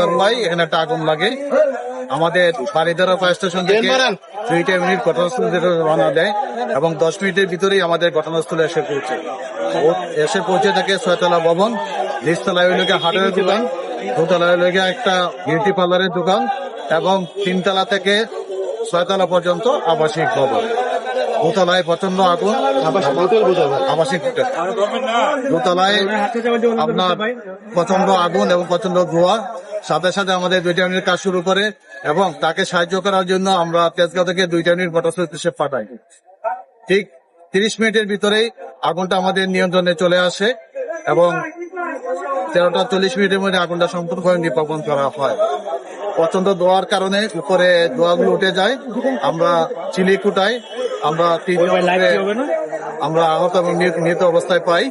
বলার নয়, এখানে একটা আগুন লাগে। আমাদের বাড়িধারা ফায়ার স্টেশন থেকে 2 মিনিট ঘটনাস্থলে রওনা দেয় এবং 10 মিনিটের ভিতরেই আমাদের ঘটনাস্থলে এসে পৌঁছে থাকে 6তলা ভবন, নিচতলায় হইল হাটের দোকান, 2তলায় হইল একটা বিউটি পার্লারের দোকান এবং 3তলা থেকে 6তলা পর্যন্ত আবাসিক ভবন। 2তলায় প্রচন্ড আগুন, আবাসিক হোটেল। 2তলায় আপনার প্রচন্ড আগুন এবং প্রচন্ড ধোঁয়া। সাথে সাথে আমাদের 2 মিনিট কাজ শুরু করে এবং তাকে সাহায্য করার জন্য আমরা তেজগাঁও থেকে 2 মিনিট ঘটনাস্থলে পাঠাই। ঠিক 30 মিনিটের ভিতরেই আগুনটা আমাদের নিয়ন্ত্রণে চলে আসে এবং 13টা 40 মিনিটের মধ্যে আগুনটা সম্পূর্ণভাবে নির্বাপন করা হয়। প্রচন্ড ধোঁয়ার কারণে উপরে ধোঁয়াগুলো উঠে যায়। আমরা চিলি কুটাই, আমরা 3 আমরা আহত এবং নিহত অবস্থায় পাই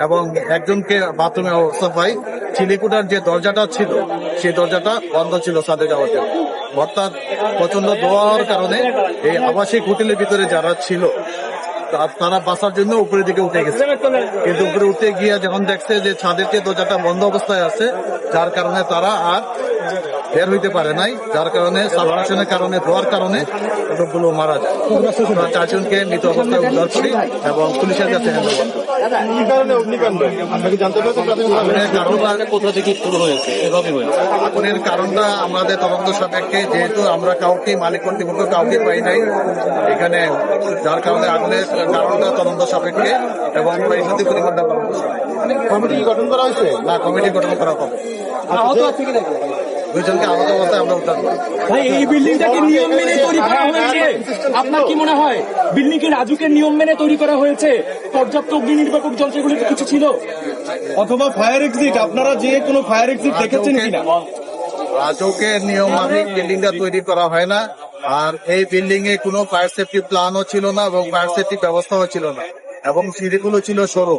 এবং একজনকে বাথরুমে অবস্থা পাই। চিলিকুটার যে দরজাটা ছিল সেই দরজাটা বন্ধ ছিল ছাদে যাওয়ার জন্য। অর্থাৎ প্রচন্ড ধোঁয়ার কারণে এই আবাসিক হোটেলের ভিতরে যারা ছিল তারা বাঁচার জন্য উপরের দিকে উঠে গেছে, কিন্তু উপরে উঠে গিয়ে যখন দেখছে যে ছাদের যে দরজাটা বন্ধ অবস্থায় আছে, যার কারণে তারা আর বের হইতে পারে নাই, যার কারণে সাবমার্শনের কারণে ধোয়ার কারণে লোকগুলো মারা যায়। 4জনকে মৃত অবস্থায় উদ্ধার করি এবং পুলিশের কাছে আগুনের কারণটা আমাদের তদন্ত সাপেক্ষে, যেহেতু আমরা কাউকে মালিক কর্তৃপক্ষ কাউকে পাই নাই এখানে, যার কারণে আগুনের কারণটা তদন্ত সাপেক্ষে এবং পরিমাণটা কমিটি গঠন করা হয়েছে না, কমিটি গঠন করা হবে। 2জনকে আহত অবস্থায় আমরা উদ্ধার করি। ভাই, এই বিল্ডিংটাকে নিয়ম মেনে তৈরি করা হয়েছে, আপনার কি মনে হয় বিল্ডিং কি রাজুকের নিয়ম মেনে তৈরি করা হয়েছে? পর্যাপ্ত অগ্নি নির্বাপক যন্ত্র এগুলো কিছু ছিল, অথবা ফায়ার এক্সিট? আপনারা যে কোনো ফায়ার এক্সিট দেখেছেন কিনা? রাজুকের নিয়ম মাফিক বিল্ডিংটা তৈরি করা হয় না, আর এই বিল্ডিং এ কোনো ফায়ার সেফটি প্ল্যানও ছিল না এবং ফায়ার সেফটি ব্যবস্থাও ছিল না এবং সিঁড়িগুলো ছিল সরু।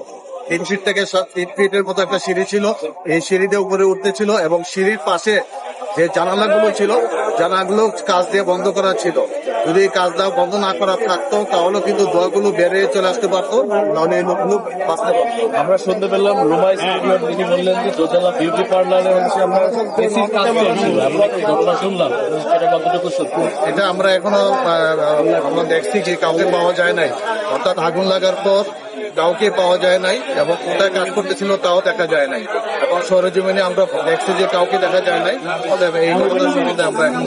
3 ফিট থেকে 3 ফিটের মতো একটা সিঁড়ি ছিল, এই সিঁড়িতে উপরে উঠতে ছিল এবং সিঁড়ির পাশে যে জানালাগুলো ছিল জানালাগুলো কাজ দিয়ে বন্ধ করা ছিল। যদি কাজটা বন্ধ না করা থাকতো তাহলে কিন্তু ধোঁয়াগুলো বেড়ে চলে আসতে পারতো, নাহলে এই লোকগুলো বাঁচতে পারতো। আমরা শুনতে পেলাম রুমাই তিনি বললেন যে 2তলা বিউটি পার্লারে হচ্ছে আমরা এসির কাজ করছিল, আমরা ঘটনা শুনলাম, এটা কতটুকু সত্যি? এটা আমরা এখনো আমরা দেখছি যে কাউকে পাওয়া যায় নাই, অর্থাৎ আগুন লাগার পর কাউকে পাওয়া যায় নাই এবং কোথায় কাজ করতেছিল তাও দেখা যায় নাই এবং সরেজমিনে আমরা দেখছি যে কাউকে দেখা যায় নাই। এই ঘটনার সম্বন্ধে আমরা এখন